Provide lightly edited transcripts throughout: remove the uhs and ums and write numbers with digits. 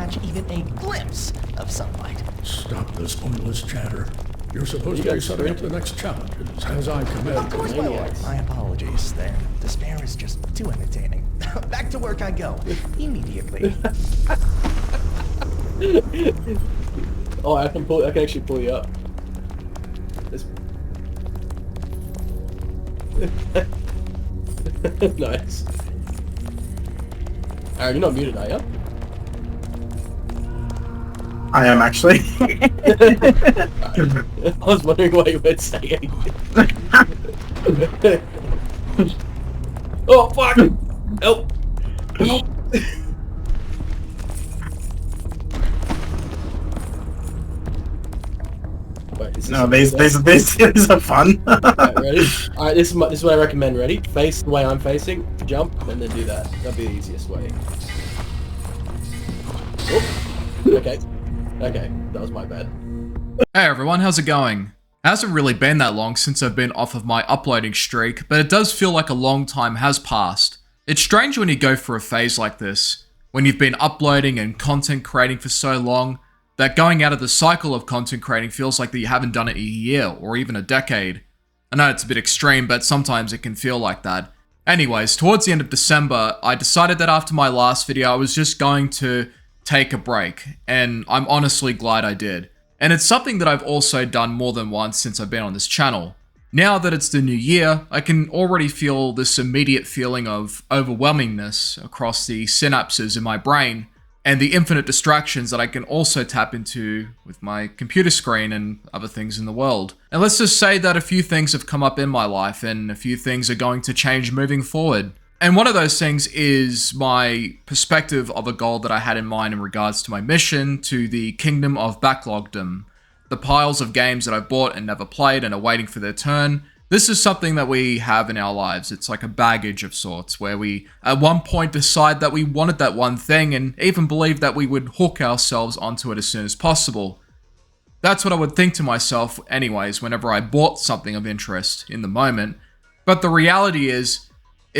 catch even a glimpse of sunlight. Stop this pointless chatter. You're supposed to be setting up the next challenges, as I command. Of course, my lord. My apologies. Their despair is just too entertaining. Back to work I go. Immediately. Oh, I can actually pull you up. Nice. Aaron, you're not muted, are you? I am actually. I was wondering what you were saying. Oh, fuck! Help! Help! Wait, No, these are fun. Alright, ready? Alright, this is what I recommend. Ready? Face the way I'm facing, jump, and then do that. That'll be the easiest way. Oh, okay. Okay, that was my bad. Hey everyone, how's it going? It hasn't really been that long since I've been off of my uploading streak, but it does feel like a long time has passed. It's strange when you go through a phase like this, when you've been uploading and content creating for so long, that going out of the cycle of content creating feels like that you haven't done it in a year or even a decade. I know it's a bit extreme, but sometimes it can feel like that. Anyways, towards the end of December, I decided that after my last video, I was just going to take a break, and I'm honestly glad I did. And it's something that I've also done more than once since I've been on this channel. Now that it's the new year, I can already feel this immediate feeling of overwhelmingness across the synapses in my brain, and the infinite distractions that I can also tap into with my computer screen and other things in the world. And let's just say that a few things have come up in my life, and a few things are going to change moving forward. And one of those things is my perspective of a goal that I had in mind in regards to my mission to the kingdom of Backlogdom. The piles of games that I've bought and never played and are waiting for their turn. This is something that we have in our lives. It's like a baggage of sorts, where we at one point decide that we wanted that one thing and even believed that we would hook ourselves onto it as soon as possible. That's what I would think to myself anyways whenever I bought something of interest in the moment. But the reality is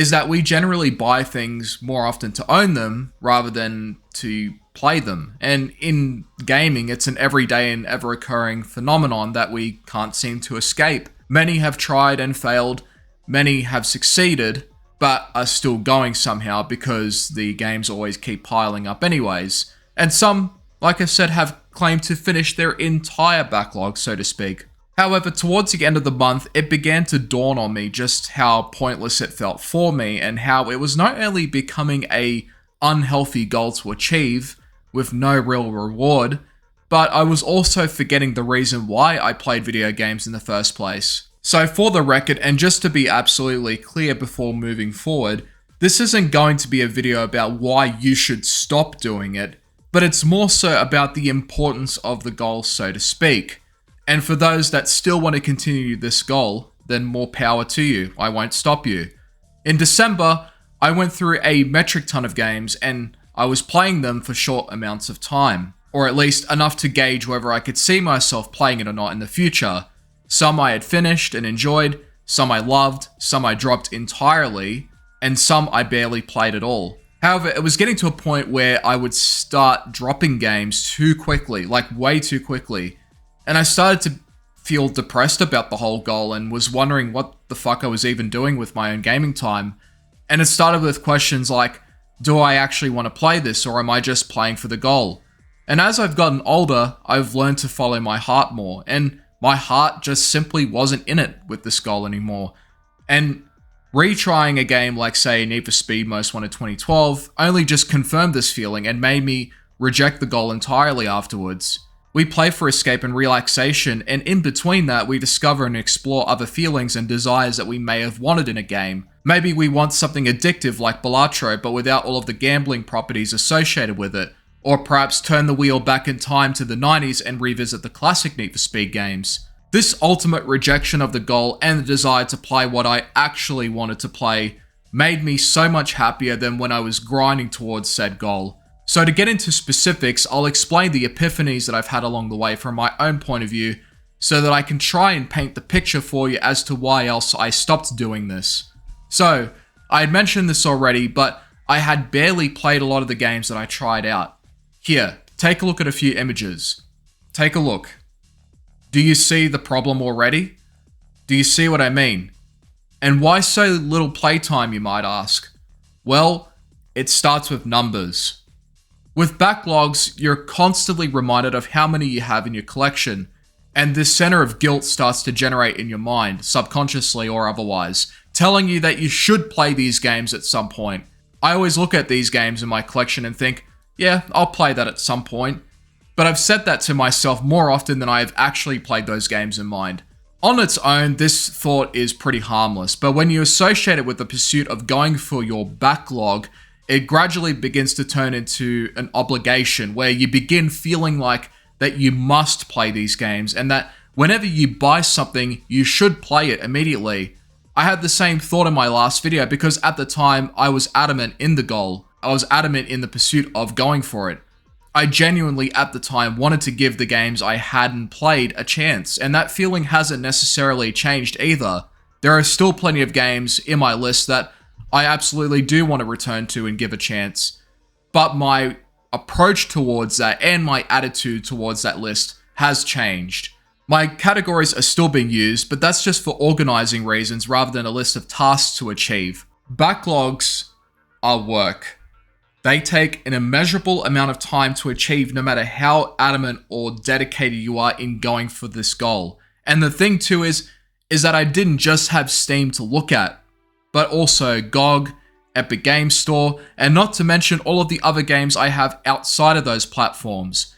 that we generally buy things more often to own them rather than to play them. And in gaming, it's an everyday and ever-occurring phenomenon that we can't seem to escape. Many have tried and failed, many have succeeded, but are still going somehow because the games always keep piling up anyways. And some, like I said, have claimed to finish their entire backlog, so to speak. However, towards the end of the month, it began to dawn on me just how pointless it felt for me, and how it was not only becoming a unhealthy goal to achieve with no real reward, but I was also forgetting the reason why I played video games in the first place. So for the record, and just to be absolutely clear before moving forward, this isn't going to be a video about why you should stop doing it, but it's more so about the importance of the goal, so to speak. And for those that still want to continue this goal, then more power to you. I won't stop you. In December, I went through a metric ton of games and I was playing them for short amounts of time, or at least enough to gauge whether I could see myself playing it or not in the future. Some I had finished and enjoyed, some I loved, some I dropped entirely, and some I barely played at all. However, it was getting to a point where I would start dropping games too quickly, like way too quickly. And I started to feel depressed about the whole goal and was wondering what the fuck I was even doing with my own gaming time. And it started with questions like, do I actually want to play this, or am I just playing for the goal? And as I've gotten older, I've learned to follow my heart more, and my heart just simply wasn't in it with this goal anymore. And retrying a game like, say, Need for Speed Most Wanted 2012 only just confirmed this feeling and made me reject the goal entirely afterwards. We play for escape and relaxation, and in between that, we discover and explore other feelings and desires that we may have wanted in a game. Maybe we want something addictive like Balatro, but without all of the gambling properties associated with it. Or perhaps turn the wheel back in time to the 90s and revisit the classic Need for Speed games. This ultimate rejection of the goal and the desire to play what I actually wanted to play made me so much happier than when I was grinding towards said goal. So to get into specifics, I'll explain the epiphanies that I've had along the way from my own point of view, so that I can try and paint the picture for you as to why else I stopped doing this. So, I had mentioned this already, but I had barely played a lot of the games that I tried out. Here, take a look at a few images. Take a look. Do you see the problem already? Do you see what I mean? And why so little playtime, you might ask? Well, it starts with numbers. With backlogs, you're constantly reminded of how many you have in your collection, and this center of guilt starts to generate in your mind, subconsciously or otherwise, telling you that you should play these games at some point. I always look at these games in my collection and think, yeah, I'll play that at some point. But I've said that to myself more often than I have actually played those games in mind. On its own, this thought is pretty harmless, but when you associate it with the pursuit of going for your backlog, it gradually begins to turn into an obligation where you begin feeling like that you must play these games and that whenever you buy something, you should play it immediately. I had the same thought in my last video because at the time, I was adamant in the goal. I was adamant in the pursuit of going for it. I genuinely, at the time, wanted to give the games I hadn't played a chance, and that feeling hasn't necessarily changed either. There are still plenty of games in my list that I absolutely do want to return to and give a chance, but my approach towards that and my attitude towards that list has changed. My categories are still being used, but that's just for organizing reasons rather than a list of tasks to achieve. Backlogs are work. They take an immeasurable amount of time to achieve no matter how adamant or dedicated you are in going for this goal. And the thing too is that I didn't just have Steam to look at, but also GOG, Epic Games Store, and not to mention all of the other games I have outside of those platforms.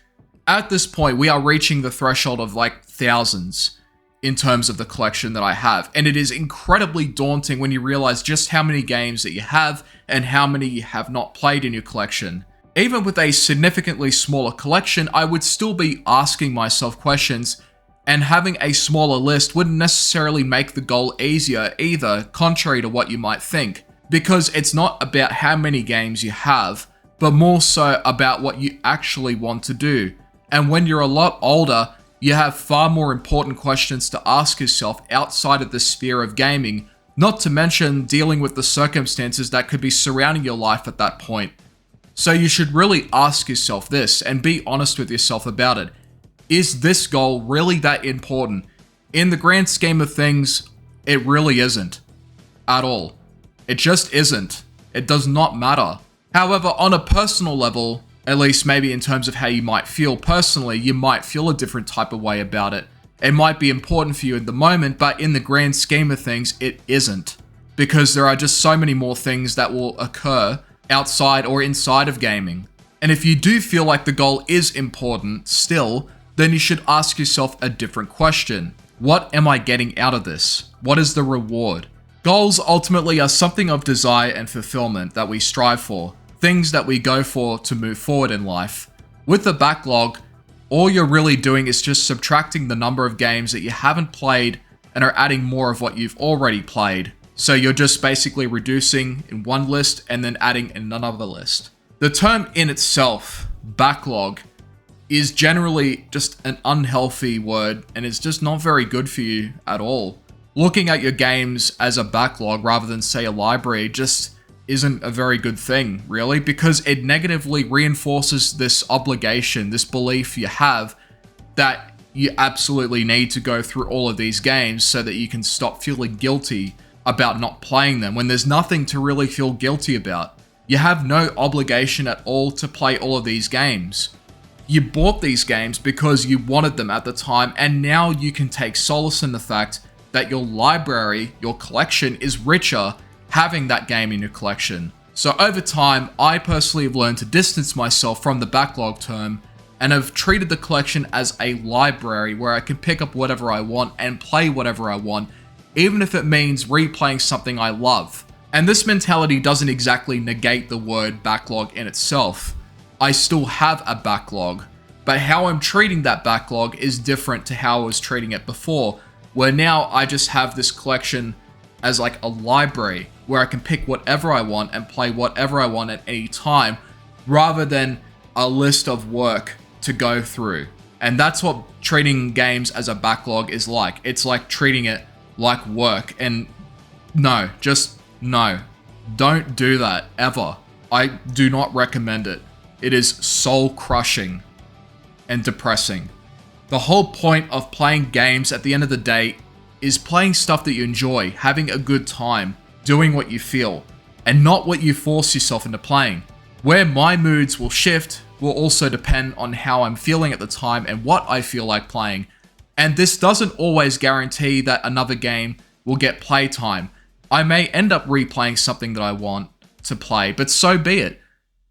At this point, we are reaching the threshold of like thousands in terms of the collection that I have, and it is incredibly daunting when you realize just how many games that you have and how many you have not played in your collection. Even with a significantly smaller collection, I would still be asking myself questions, and having a smaller list wouldn't necessarily make the goal easier either, contrary to what you might think, because it's not about how many games you have, but more so about what you actually want to do. And when you're a lot older, you have far more important questions to ask yourself outside of the sphere of gaming, not to mention dealing with the circumstances that could be surrounding your life at that point. So you should really ask yourself this and be honest with yourself about it. Is this goal really that important? In the grand scheme of things, it really isn't. At all. It just isn't. It does not matter. However, on a personal level, at least maybe in terms of how you might feel personally, you might feel a different type of way about it. It might be important for you in the moment, but in the grand scheme of things, it isn't. Because there are just so many more things that will occur outside or inside of gaming. And if you do feel like the goal is important still, then you should ask yourself a different question. What am I getting out of this? What is the reward? Goals ultimately are something of desire and fulfillment that we strive for. Things that we go for to move forward in life. With the backlog, all you're really doing is just subtracting the number of games that you haven't played and are adding more of what you've already played. So you're just basically reducing in one list and then adding in another list. The term in itself, backlog, is generally just an unhealthy word and it's just not very good for you at all. Looking at your games as a backlog rather than say a library just isn't a very good thing, really, because it negatively reinforces this obligation, this belief you have that you absolutely need to go through all of these games so that you can stop feeling guilty about not playing them when there's nothing to really feel guilty about. You have no obligation at all to play all of these games. You bought these games because you wanted them at the time, and now you can take solace in the fact that your library, your collection is richer having that game in your collection. So over time, I personally have learned to distance myself from the backlog term and have treated the collection as a library where I can pick up whatever I want and play whatever I want, even if it means replaying something I love. And this mentality doesn't exactly negate the word backlog in itself. I still have a backlog, but how I'm treating that backlog is different to how I was treating it before, where now I just have this collection as like a library where I can pick whatever I want and play whatever I want at any time, rather than a list of work to go through. And that's what treating games as a backlog is like. It's like treating it like work. And no, just no. Don't do that, ever. I do not recommend it. it is soul-crushing and depressing. The whole point of playing games at the end of the day is playing stuff that you enjoy, having a good time, doing what you feel, and not what you force yourself into playing. Where my moods will shift will also depend on how I'm feeling at the time and what I feel like playing. And this doesn't always guarantee that another game will get playtime. I may end up replaying something that I want to play, but so be it.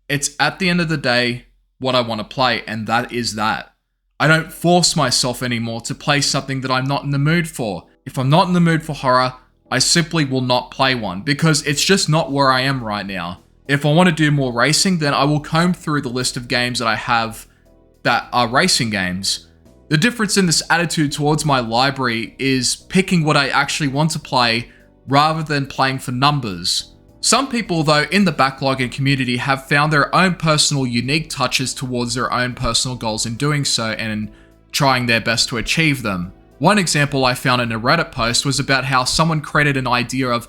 It's at the end of the day what I want to play, and that is that. I don't force myself anymore to play something that I'm not in the mood for. If I'm not in the mood for horror, I simply will not play one, because it's just not where I am right now. If I want to do more racing, then I will comb through the list of games that I have that are racing games. The difference in this attitude towards my library is picking what I actually want to play rather than playing for numbers. Some people, though, in the backlog and community have found their own personal unique touches towards their own personal goals in doing so and trying their best to achieve them. One example I found in a Reddit post was about how someone created an idea of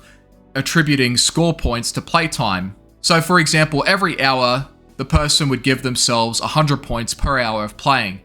attributing score points to playtime. So for example, every hour, the person would give themselves 100 points per hour of playing,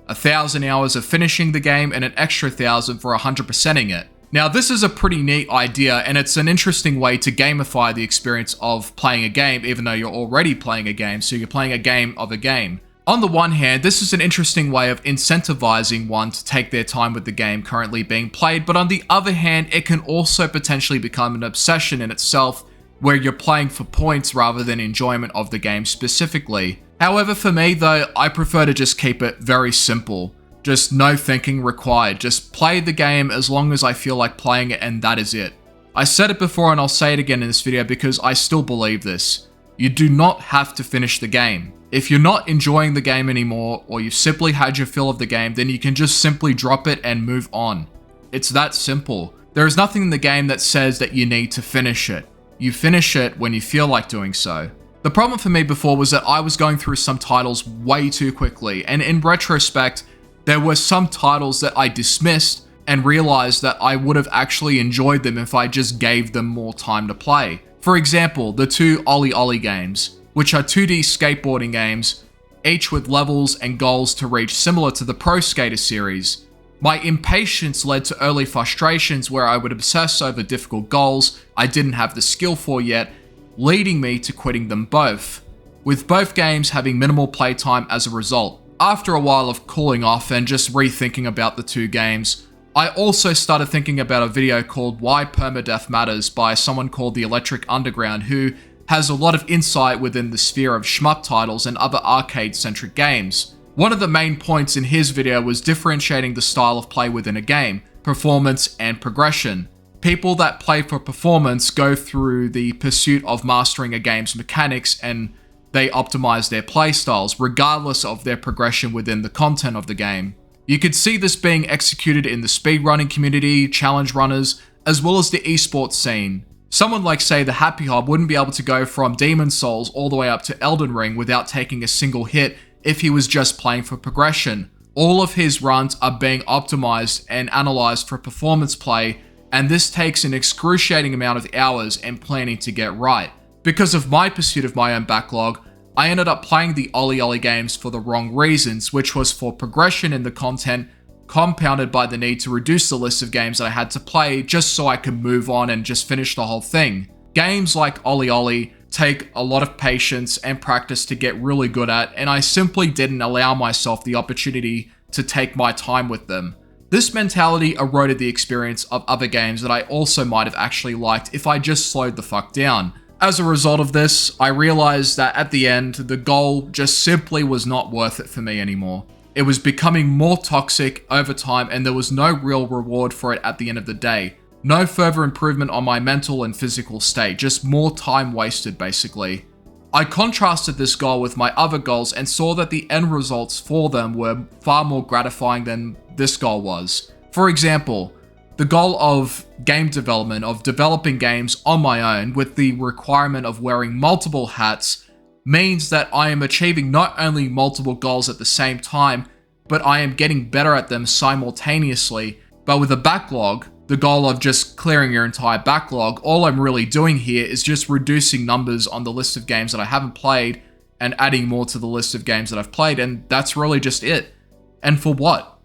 1,000 hours of finishing the game, and an extra 1,000 for 100%ing it. Now this is a pretty neat idea, and it's an interesting way to gamify the experience of playing a game, even though you're already playing a game, so you're playing a game of a game. On the one hand, this is an interesting way of incentivizing one to take their time with the game currently being played, but on the other hand, it can also potentially become an obsession in itself, where you're playing for points rather than enjoyment of the game specifically. However, for me though, I prefer to just keep it very simple. Just no thinking required. Just play the game as long as I feel like playing it, and that is it. I said it before and I'll say it again in this video because I still believe this. You do not have to finish the game. If you're not enjoying the game anymore, or you've simply had your fill of the game, then you can just simply drop it and move on. It's that simple. There is nothing in the game that says that you need to finish it. You finish it when you feel like doing so. The problem for me before was that I was going through some titles way too quickly, and in retrospect, there were some titles that I dismissed and realized that I would have actually enjoyed them if I just gave them more time to play. For example, the two OlliOlli games, which are 2D skateboarding games, each with levels and goals to reach similar to the Pro Skater series. My impatience led to early frustrations where I would obsess over difficult goals I didn't have the skill for yet, leading me to quitting them both, with both games having minimal playtime as a result. After a while of cooling off and just rethinking about the two games, I also started thinking about a video called Why Permadeath Matters by someone called The Electric Underground, who has a lot of insight within the sphere of shmup titles and other arcade-centric games. One of the main points in his video was differentiating the style of play within a game, performance and progression. People that play for performance go through the pursuit of mastering a game's mechanics, and they optimize their playstyles regardless of their progression within the content of the game. You could see this being executed in the speedrunning community, challenge runners, as well as the esports scene. Someone like, say, the Happy Hob wouldn't be able to go from Demon Souls all the way up to Elden Ring without taking a single hit if he was just playing for progression. All of his runs are being optimized and analyzed for performance play, and this takes an excruciating amount of hours and planning to get right. Because of my pursuit of my own backlog, I ended up playing the OlliOlli games for the wrong reasons, which was for progression in the content, compounded by the need to reduce the list of games that I had to play just so I could move on and just finish the whole thing. Games like OlliOlli take a lot of patience and practice to get really good at, and I simply didn't allow myself the opportunity to take my time with them. This mentality eroded the experience of other games that I also might have actually liked if I just slowed the fuck down. As a result of this, I realized that at the end, the goal just simply was not worth it for me anymore. It was becoming more toxic over time, and there was no real reward for it at the end of the day. No further improvement on my mental and physical state, just more time wasted basically. I contrasted this goal with my other goals and saw that the end results for them were far more gratifying than this goal was. For example, the goal of game development, of developing games on my own with the requirement of wearing multiple hats, means that I am achieving not only multiple goals at the same time, but I am getting better at them simultaneously. But with a backlog, the goal of just clearing your entire backlog, all I'm really doing here is just reducing numbers on the list of games that I haven't played and adding more to the list of games that I've played, and that's really just it. And for what?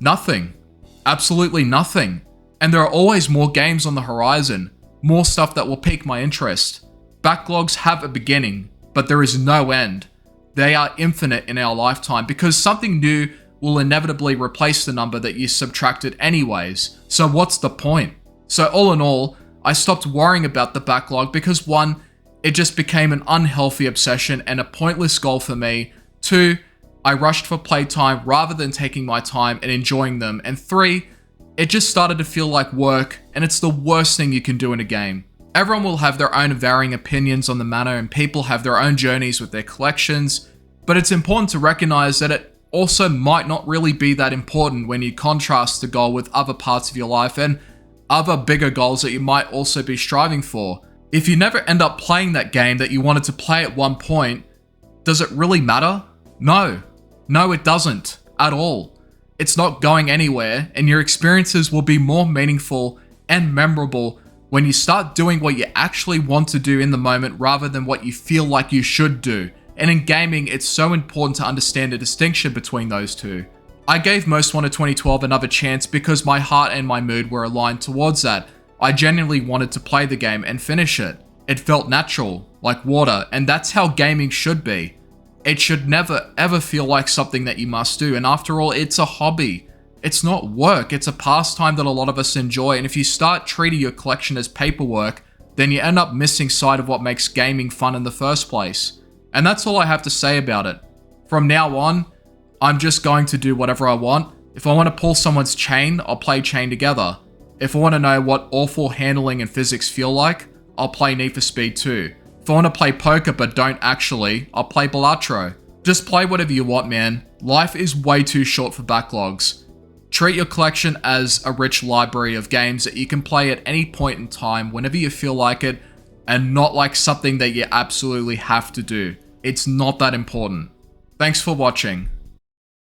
Nothing. Absolutely nothing. And there are always more games on the horizon, more stuff that will pique my interest. Backlogs have a beginning, but there is no end. They are infinite in our lifetime because something new will inevitably replace the number that you subtracted anyways. So what's the point? So all in all, I stopped worrying about the backlog because 1, it just became an unhealthy obsession and a pointless goal for me. 2, I rushed for playtime rather than taking my time and enjoying them. And 3, it just started to feel like work, and it's the worst thing you can do in a game. Everyone will have their own varying opinions on the matter, and people have their own journeys with their collections, but it's important to recognize that it also might not really be that important when you contrast the goal with other parts of your life and other bigger goals that you might also be striving for. If you never end up playing that game that you wanted to play at one point, does it really matter? No. No, it doesn't. At all. It's not going anywhere, and your experiences will be more meaningful and memorable when you start doing what you actually want to do in the moment rather than what you feel like you should do. And in gaming, it's so important to understand the distinction between those two. I gave Most Wanted 2012 another chance because my heart and my mood were aligned towards that. I genuinely wanted to play the game and finish it. It felt natural, like water, and that's how gaming should be. It should never ever feel like something that you must do, and after all, it's a hobby. It's not work, it's a pastime that a lot of us enjoy, and if you start treating your collection as paperwork, then you end up missing sight of what makes gaming fun in the first place. And that's all I have to say about it. From now on, I'm just going to do whatever I want. If I want to pull someone's chain, I'll play Chain Together. If I want to know what awful handling and physics feel like, I'll play Need for Speed 2. If I want to play poker but don't actually, I'll play Balatro. Just play whatever you want, man. Life is way too short for backlogs. Treat your collection as a rich library of games that you can play at any point in time whenever you feel like it, and not like something that you absolutely have to do. It's not that important. Thanks for watching.